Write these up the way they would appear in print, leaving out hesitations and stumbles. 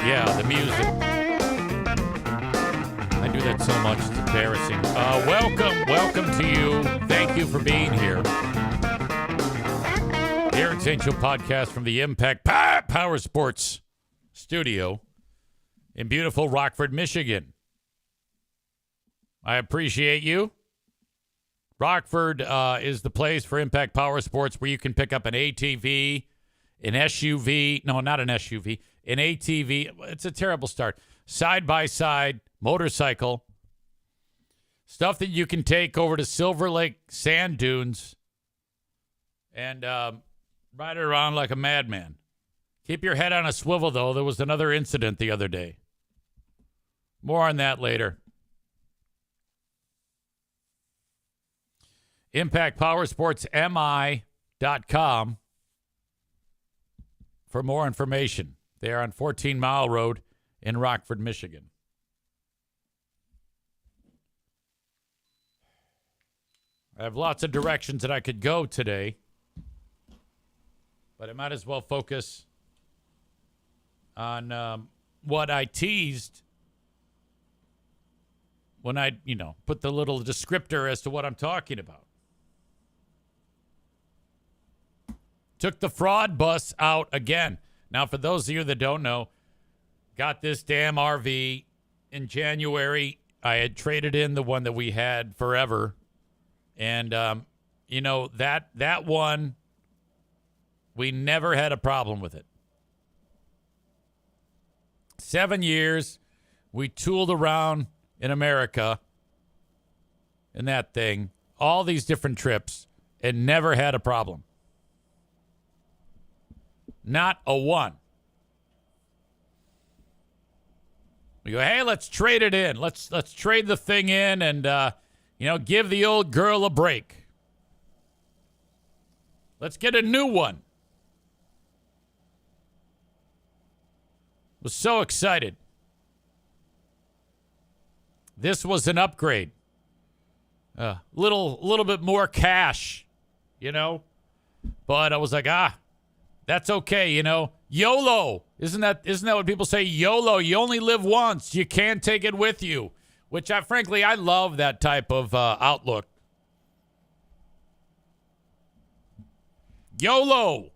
Yeah, the music. I do that so much, it's embarrassing. Welcome to you. Thank you for being here. The Aaron St. Joe podcast from the Impact Power Sports studio in beautiful Rockford, Michigan. I appreciate you. Rockford is the place for Impact Power Sports where you can pick up an ATV, an SUV. No, not an SUV. An ATV. It's a terrible start. Side-by-side motorcycle. Stuff that you can take over to Silver Lake Sand Dunes and ride it around like a madman. Keep your head on a swivel, though. There was another incident the other day. More on that later. ImpactPowersportsMI.com for more information. They are on 14 Mile Road in Rockford, Michigan. I have lots of directions that I could go today, but I might as well focus on what I teased when I, put the little descriptor as to what I'm talking about. Took the fraud bus out again. Now, for those of you that don't know, got this damn RV in January. I had traded in the one that we had forever. And, that one, we never had a problem with it. 7 years, we tooled around in America in that thing, all these different trips, and never had a problem. Not a one. We go, hey, let's trade it in. Let's trade the thing in and, give the old girl a break. Let's get a new one. Was so excited. This was an upgrade. Little bit more cash, But I was like, that's okay, YOLO. Isn't that what people say? YOLO. You only live once. You can't take it with you. Which frankly, I love that type of outlook. YOLO.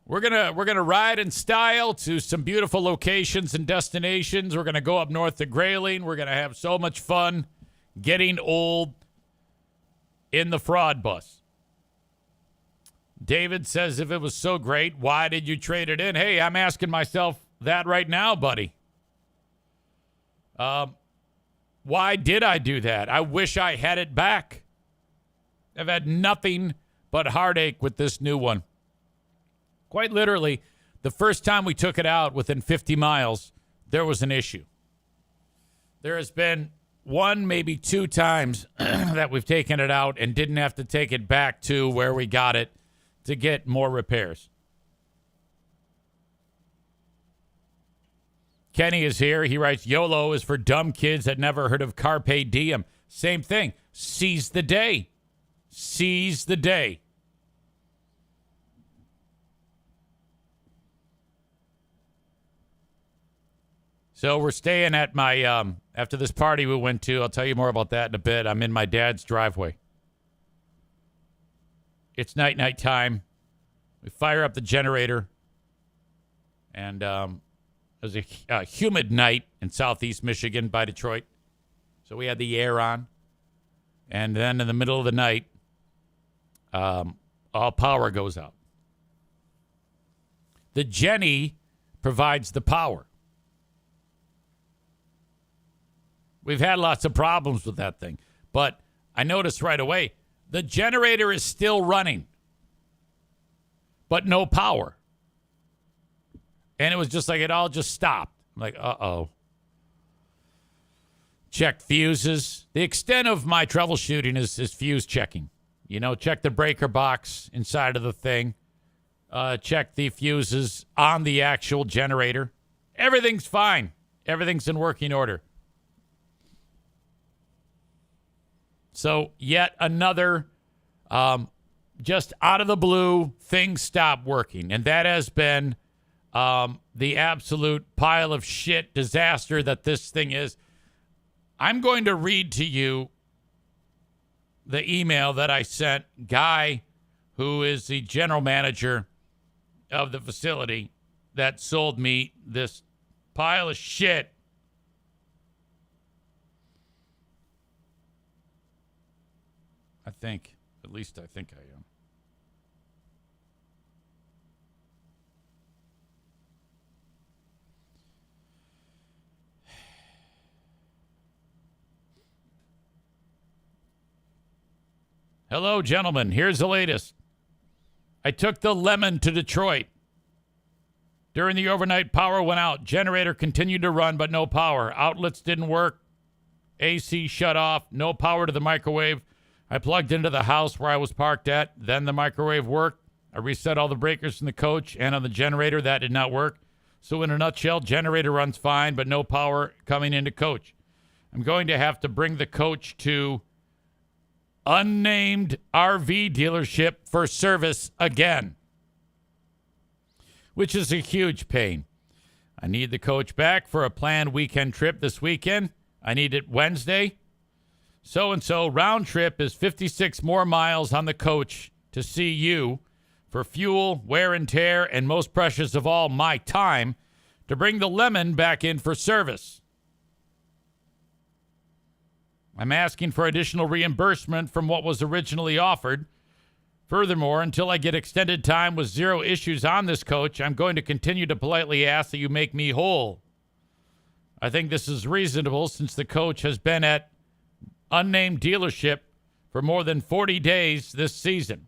We're gonna ride in style to some beautiful locations and destinations. We're gonna go up north to Grayling. We're gonna have so much fun getting old in the fraud bus. David says, if it was so great, why did you trade it in? Hey, I'm asking myself that right now, buddy. Why did I do that? I wish I had it back. I've had nothing but heartache with this new one. Quite literally, the first time we took it out within 50 miles, there was an issue. There has been one, maybe two times that we've taken it out and didn't have to take it back to where we got it to get more repairs. Kenny is here. He writes, YOLO is for dumb kids that never heard of Carpe Diem. Same thing. Seize the day. Seize the day. So we're staying at my, after this party we went to, I'll tell you more about that in a bit. I'm in my dad's driveway. It's night time. We fire up the generator. And it was a humid night in southeast Michigan by Detroit. So we had the air on. And then in the middle of the night, all power goes out. The Jenny provides the power. We've had lots of problems with that thing. But I noticed right away, the generator is still running, but no power. And it was just like it all just stopped. I'm like, uh-oh. Check fuses. The extent of my troubleshooting is fuse checking. Check the breaker box inside of the thing. Check the fuses on the actual generator. Everything's fine. Everything's in working order. So yet another, just out of the blue, things stop working. And that has been the absolute pile of shit disaster that this thing is. I'm going to read to you the email that I sent Guy, who is the general manager of the facility that sold me this pile of shit. At least I think I am. Hello, gentlemen. Here's the latest. I took the Lemon to Detroit. During the overnight, power went out. Generator continued to run, but no power. Outlets didn't work. AC shut off. No power to the microwave. I plugged into the house where I was parked at. Then the microwave worked. I reset all the breakers in the coach and on the generator. That did not work. So in a nutshell, generator runs fine, but no power coming into coach. I'm going to have to bring the coach to unnamed RV dealership for service again, which is a huge pain. I need the coach back for a planned weekend trip this weekend. I need it Wednesday. So-and-so round trip is 56 more miles on the coach to see you for fuel, wear and tear, and most precious of all, my time to bring the Lemon back in for service. I'm asking for additional reimbursement from what was originally offered. Furthermore, until I get extended time with zero issues on this coach, I'm going to continue to politely ask that you make me whole. I think this is reasonable since the coach has been at unnamed dealership for more than 40 days this season.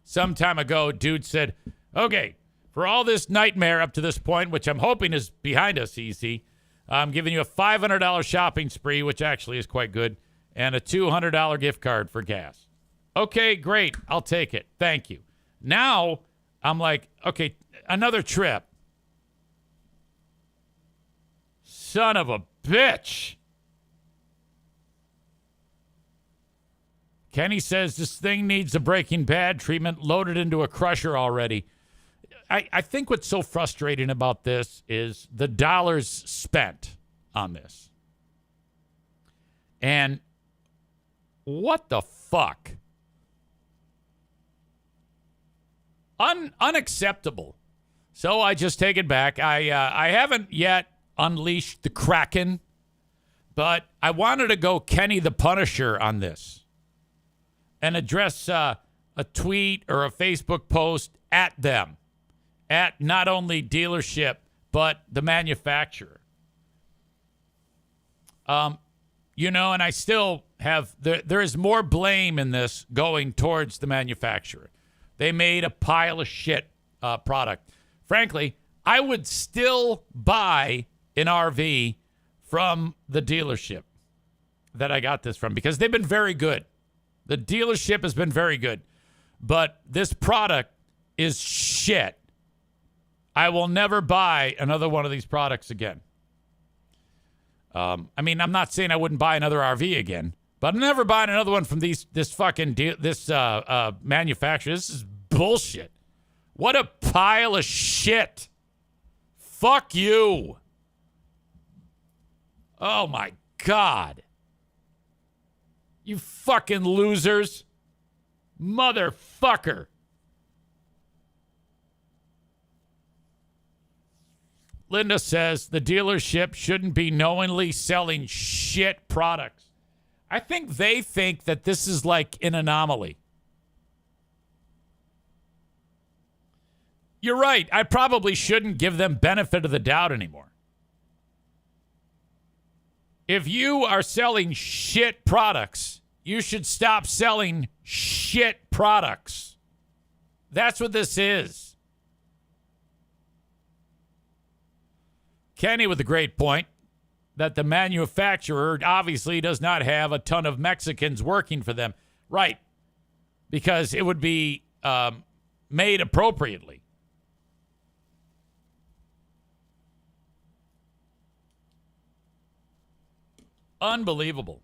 Some time ago, dude said, okay, for all this nightmare up to this point, which I'm hoping is behind us, easy, I'm giving you a $500 shopping spree, which actually is quite good, and a $200 gift card for gas. Okay, great. I'll take it. Thank you. Now, I'm like, okay, another trip. Son of a bitch. Kenny says this thing needs a Breaking Bad treatment loaded into a crusher already. I think what's so frustrating about this is the dollars spent on this. And what the fuck? Unacceptable. So I just take it back. I haven't yet unleashed the Kraken, but I wanted to go Kenny the Punisher on this and address a tweet or a Facebook post at them, at not only dealership, but the manufacturer. And I still have, there is more blame in this going towards the manufacturer. They made a pile of shit product. Frankly, I would still buy an RV from the dealership that I got this from because they've been very good. The dealership has been very good. But this product is shit. I will never buy another one of these products again. I'm not saying I wouldn't buy another RV again, but I'm never buying another one from this manufacturer. This is bullshit. What a pile of shit. Fuck you. Oh, my God. You fucking losers. Motherfucker. Linda says the dealership shouldn't be knowingly selling shit products. I think they think that this is like an anomaly. You're right. I probably shouldn't give them benefit of the doubt anymore. If you are selling shit products, you should stop selling shit products. That's what this is. Kenny with a great point that the manufacturer obviously does not have a ton of Mexicans working for them. Right. Because it would be made appropriately. Unbelievable.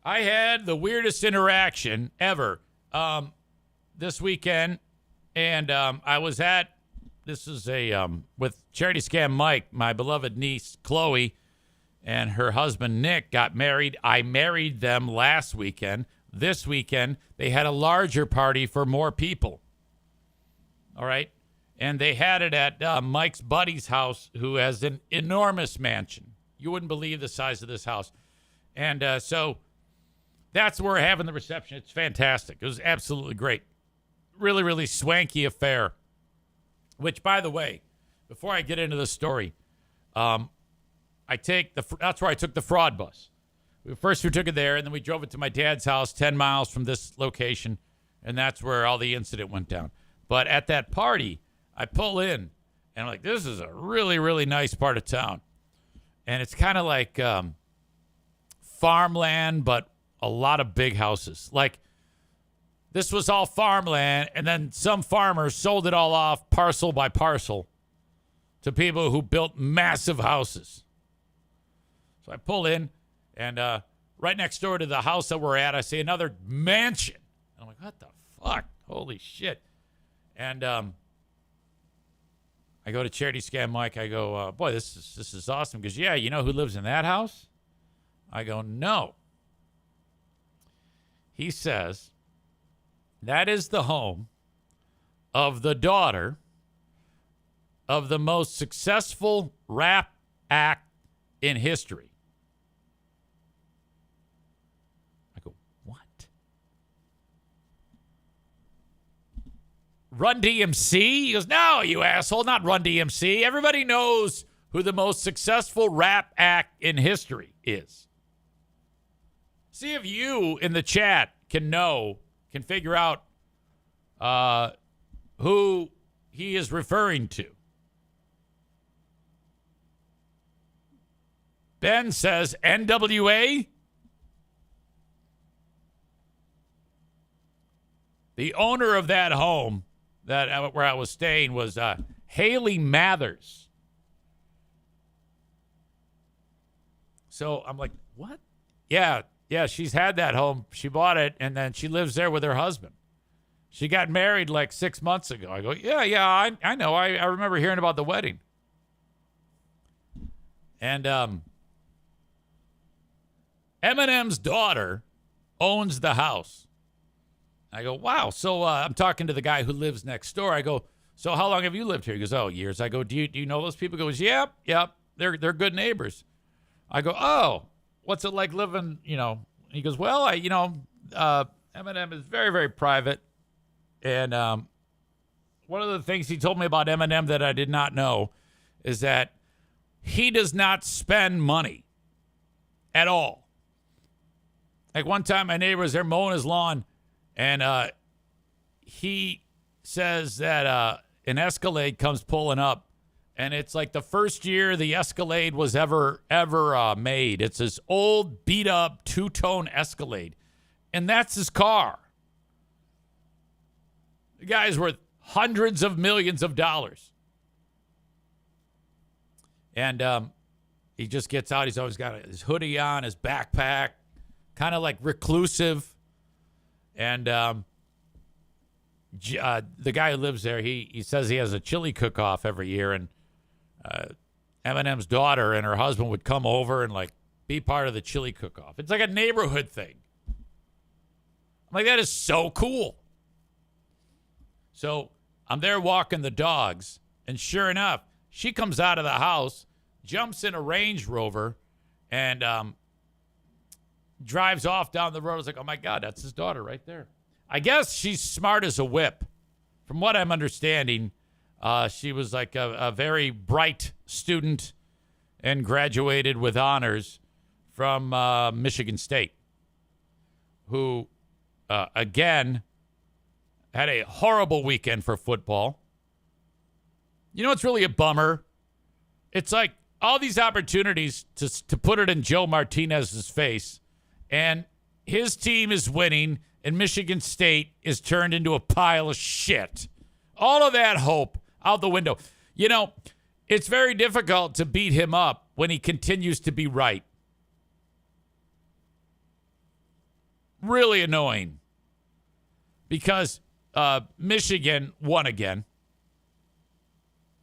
I had the weirdest interaction ever this weekend, and I was at, this is with Charity Scam Mike, my beloved niece, Chloe, and her husband, Nick, got married. I married them last weekend. This weekend, they had a larger party for more people. All right? And they had it at Mike's buddy's house, who has an enormous mansion. You wouldn't believe the size of this house. And so that's where we're having the reception. It's fantastic. It was absolutely great. Really, really swanky affair. Which, by the way, before I get into the story, that's where I took the fraud bus. First, we took it there, and then we drove it to my dad's house 10 miles from this location, and that's where all the incident went down. But at that party, I pull in, and I'm like, this is a really, really nice part of town. And it's kind of like farmland, but a lot of big houses. Like, this was all farmland, and then some farmers sold it all off parcel by parcel to people who built massive houses. So I pull in, and right next door to the house that we're at, I see another mansion. And I'm like, what the fuck? Holy shit. And I go to Charity Scam Mike. I go, boy, this is awesome. Because, yeah, you know who lives in that house? I go, no. He says, that is the home of the daughter of the most successful rap act in history. I go, what? Run DMC? He goes, no, you asshole, not Run DMC. Everybody knows who the most successful rap act in history is. See if you in the chat can figure out who he is referring to. Ben says NWA. The owner of that home where I was staying was Haley Mathers. So I'm like, what? Yeah, she's had that home. She bought it, and then she lives there with her husband. She got married like 6 months ago. I go, yeah, I know. I remember hearing about the wedding. And Eminem's daughter owns the house. I go, wow. So I'm talking to the guy who lives next door. I go, so how long have you lived here? He goes, oh, years. I go, do you know those people? He goes, yep. They're good neighbors. I go, oh, what's it like living, He goes, well, Eminem is very, very private. And one of the things he told me about Eminem that I did not know is that he does not spend money at all. Like one time my neighbor was there mowing his lawn, and he says that an Escalade comes pulling up, and it's like the first year the Escalade was ever made. It's this old, beat-up, two-tone Escalade, and that's his car. The guy's worth hundreds of millions of dollars. And he just gets out. He's always got his hoodie on, his backpack, kind of like reclusive. And the guy who lives there, he says he has a chili cook-off every year. And Eminem's daughter and her husband would come over and, like, be part of the chili cook-off. It's like a neighborhood thing. I'm like, that is so cool. So I'm there walking the dogs, and sure enough, she comes out of the house, jumps in a Range Rover, and drives off down the road. I was like, oh, my God, that's his daughter right there. I guess she's smart as a whip. From what I'm understanding, she was like a very bright student and graduated with honors from Michigan State, who, again, had a horrible weekend for football. You know what's really a bummer? It's like all these opportunities to put it in Joe Martinez's face, and his team is winning, and Michigan State is turned into a pile of shit. All of that hope out the window. You know, it's very difficult to beat him up when he continues to be right. really annoying because Michigan won again.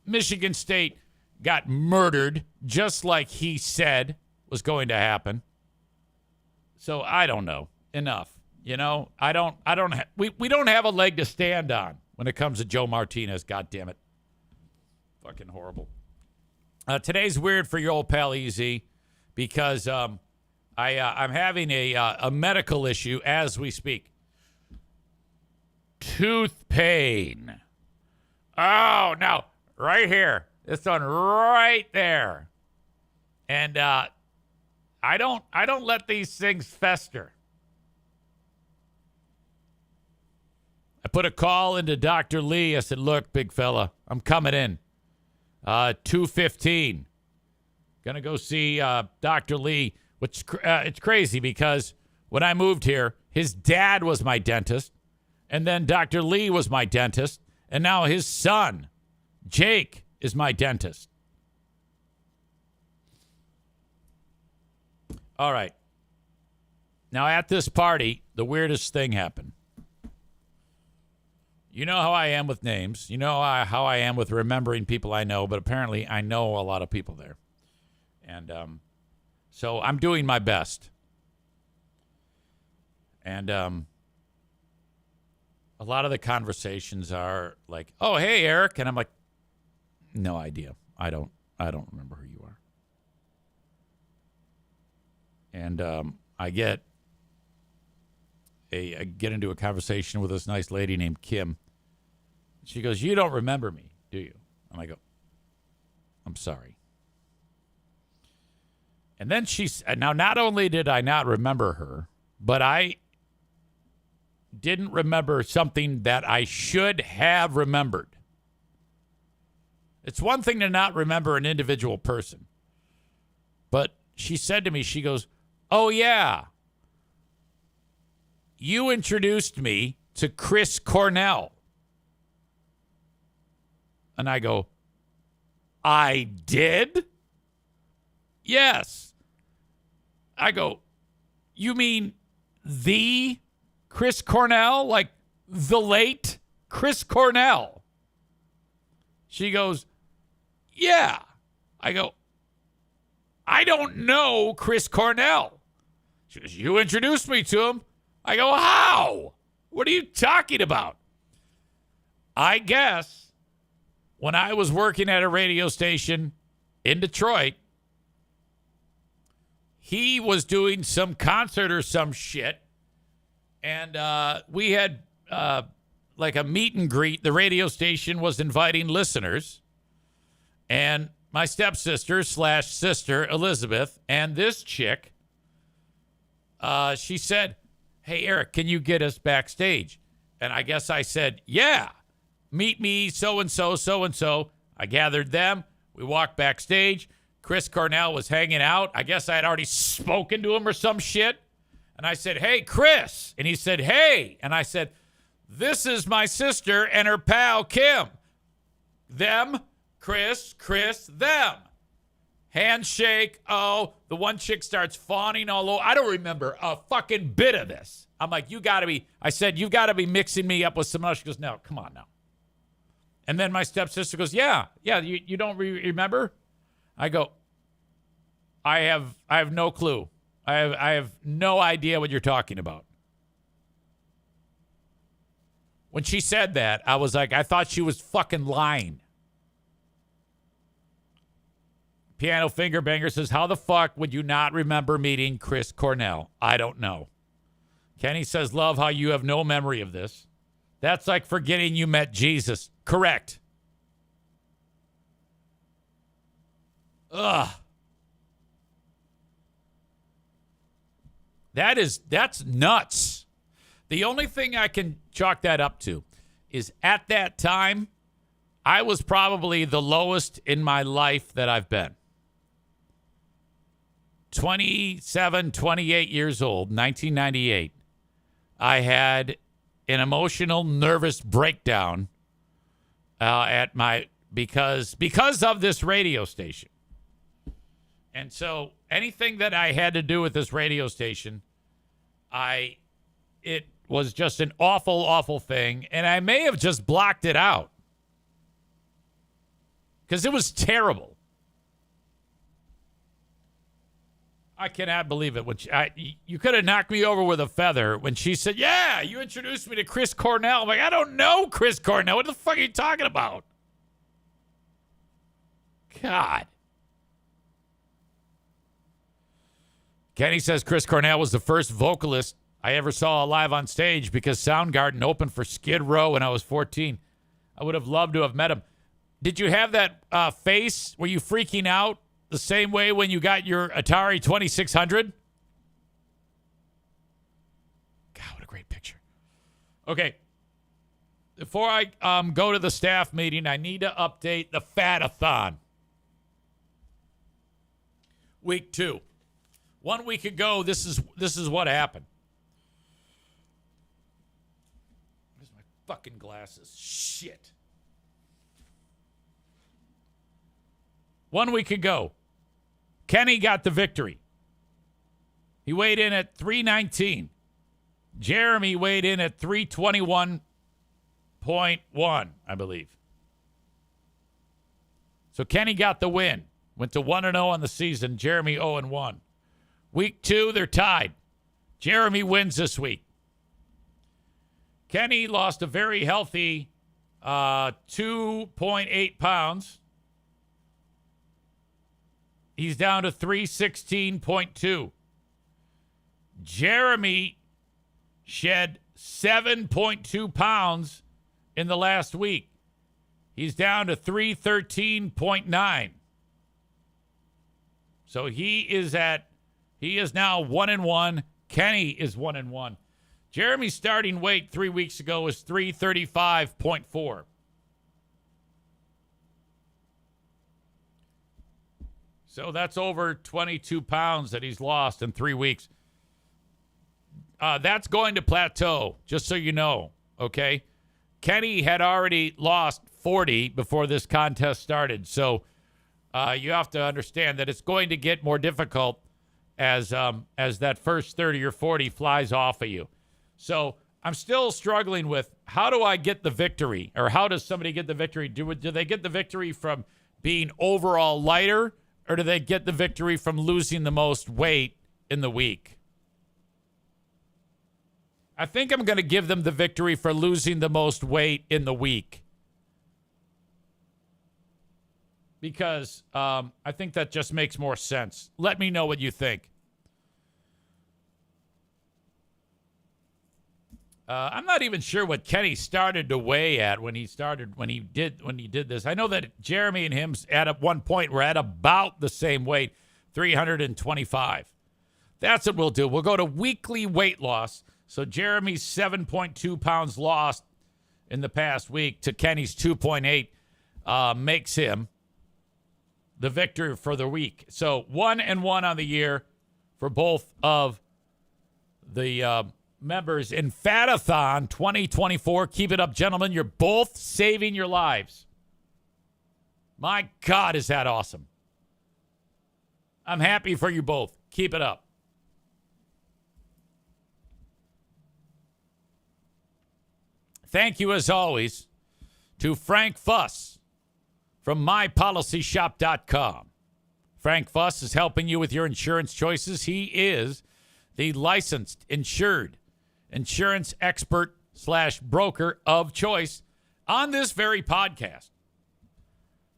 Michigan State got murdered just like he said was going to happen. So I don't know. Enough. We don't have a leg to stand on when it comes to Joe Martinez. God damn it. Fucking horrible. Today's weird for your old pal EZ because I'm having a medical issue as we speak. Tooth pain. Oh, no. Right here. This one right there. And I don't let these things fester. I put a call into Dr. Lee. I said, look, big fella, I'm coming in. 2:15. Gonna go see Dr. Lee, which it's crazy because when I moved here, his dad was my dentist, and then Dr. Lee was my dentist, and now his son, Jake, is my dentist. All right. Now at this party, the weirdest thing happened. You know how I am with names. You know how I am with remembering people I know, but apparently I know a lot of people there. And so I'm doing my best. And a lot of the conversations are like, oh, hey, Eric. And I'm like, no idea. I don't remember who you are. And I get into a conversation with this nice lady named Kim. She goes, you don't remember me, do you? And I go, I'm sorry. And then now not only did I not remember her, but I didn't remember something that I should have remembered. It's one thing to not remember an individual person. But she said to me, she goes, oh, yeah. You introduced me to Chris Cornell. And I go, I did? Yes. I go, you mean the Chris Cornell? Like the late Chris Cornell? She goes, yeah. I go, I don't know Chris Cornell. She goes, you introduced me to him. I go, how? What are you talking about? I guess when I was working at a radio station in Detroit, he was doing some concert or some shit. And we had like a meet and greet. The radio station was inviting listeners. And my stepsister / sister, Elizabeth, and this chick, she said, hey, Eric, can you get us backstage? And I guess I said, yeah, meet me, so-and-so, so-and-so. I gathered them. We walked backstage. Chris Cornell was hanging out. I guess I had already spoken to him or some shit. And I said, hey, Chris. And he said, hey. And I said, this is my sister and her pal, Kim. Them, Chris, them. Handshake. Oh, the one chick starts fawning all over. I don't remember a fucking bit of this. I'm like, you've got to be mixing me up with someone else. She goes, no, come on now. And then my stepsister goes, yeah, you don't remember? I go, I have no clue. I have no idea what you're talking about. When she said that, I was like, I thought she was fucking lying. Piano Finger Banger says, how the fuck would you not remember meeting Chris Cornell? I don't know. Kenny says, love how you have no memory of this. That's like forgetting you met Jesus. Correct. Ugh. That's nuts. The only thing I can chalk that up to is at that time, I was probably the lowest in my life that I've been. 27, 28 years old, 1998. I had an emotional, nervous breakdown because of this radio station. And so anything that I had to do with this radio station, I it was just an awful, awful thing. And I may have just blocked it out because it was terrible. I cannot believe it. You could have knocked me over with a feather when she said, yeah, you introduced me to Chris Cornell. I'm like, I don't know Chris Cornell. What the fuck are you talking about? God. Kenny says Chris Cornell was the first vocalist I ever saw live on stage because Soundgarden opened for Skid Row when I was 14. I would have loved to have met him. Did you have that face? Were you freaking out the same way when you got your Atari 2600? God, what a great picture. Okay. Before I go to the staff meeting, I need to update the Fat-a-thon. Week 2. 1 week ago, this is what happened. Where's my fucking glasses? Shit. 1 week ago, Kenny got the victory. He weighed in at 319. Jeremy weighed in at 321.1, I believe. So Kenny got the win. Went to 1-0 on the season. Jeremy 0-1. Week 2, they're tied. Jeremy wins this week. Kenny lost a very healthy 2.8 pounds. He's down to 316.2. Jeremy shed 7.2 pounds in the last week. He's down to 313.9. So he is now 1-1. Kenny is 1-1. Jeremy's starting weight 3 weeks ago was 335.4. So that's over 22 pounds that he's lost in 3 weeks. That's going to plateau, just so you know, okay? Kenny had already lost 40 before this contest started. So you have to understand that it's going to get more difficult as that first 30 or 40 flies off of you. So I'm still struggling with how do I get the victory, or how does somebody get the victory? Do they get the victory from being overall lighter, or do they get the victory from losing the most weight in the week? I think I'm going to give them the victory for losing the most weight in the week. Because I think that just makes more sense. Let me know what you think. I'm not even sure what Kenny started to weigh at when he did this. I know that Jeremy and him at one point were at about the same weight, 325. That's what we'll do. We'll go to weekly weight loss. So Jeremy's 7.2 pounds lost in the past week to Kenny's 2.8 makes him the victor for the week. So 1-1 on the year for both of the members in Fat-a-thon 2024. Keep it up, gentlemen. You're both saving your lives. My God, is that awesome. I'm happy for you both. Keep it up. Thank you, as always, to Frank Fuss from MyPolicyShop.com. Frank Fuss is helping you with your insurance choices. He is the licensed insured insurance expert / broker of choice on this very podcast.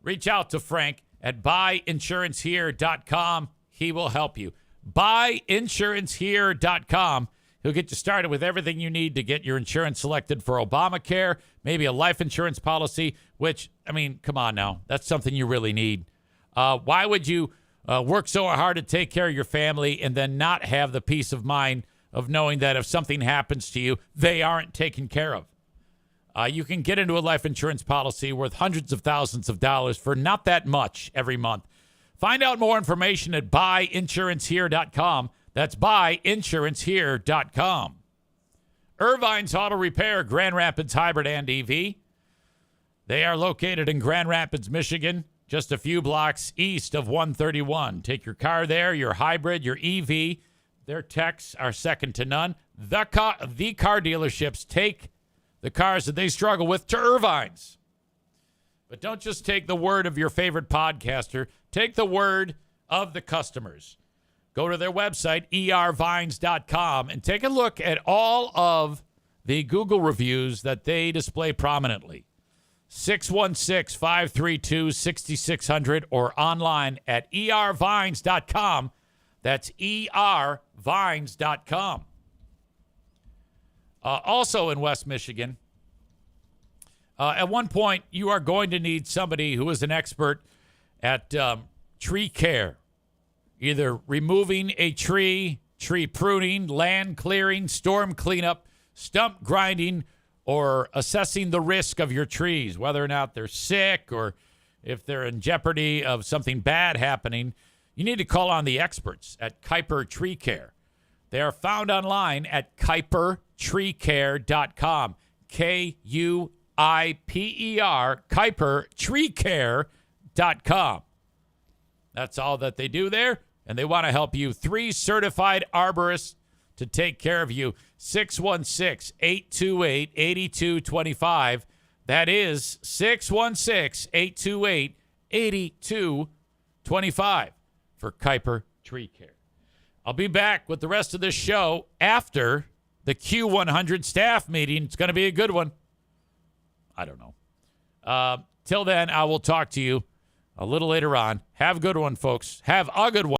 Reach out to Frank at buyinsurancehere.com. He will help you. Buyinsurancehere.com. He'll get you started with everything you need to get your insurance selected for Obamacare, maybe a life insurance policy, which, I mean, come on now. That's something you really need. Why would you work so hard to take care of your family and then not have the peace of mind of knowing that if something happens to you, they aren't taken care of? You can get into a life insurance policy worth hundreds of thousands of dollars for not that much every month. Find out more information at buyinsurancehere.com. That's buyinsurancehere.com. Irvine's Auto Repair, Grand Rapids Hybrid and EV. They are located in Grand Rapids, Michigan, just a few blocks east of 131. Take your car there, your hybrid, your EV. Their techs are second to none. the car dealerships take the cars that they struggle with to Irvine's. But don't just take the word of your favorite podcaster. Take the word of the customers. Go to their website, ervines.com, and take a look at all of the Google reviews that they display prominently. 616-532-6600 or online at ervines.com. That's ervines.com. Also in West Michigan, at one point, you are going to need somebody who is an expert at tree care, either removing a tree, tree pruning, land clearing, storm cleanup, stump grinding, or assessing the risk of your trees, whether or not they're sick or if they're in jeopardy of something bad happening. You need to call on the experts at Kuiper Tree Care. They are found online at kuipertreecare.com. Kuiper, kuipertreecare.com. That's all that they do there, and they want to help you. 3 certified arborists to take care of you. 616-828-8225. That is 616-828-8225 for Kuiper Tree Care. I'll be back with the rest of this show after the Q100 staff meeting. It's going to be a good one. I don't know. Till then, I will talk to you a little later on. Have a good one, folks. Have a good one.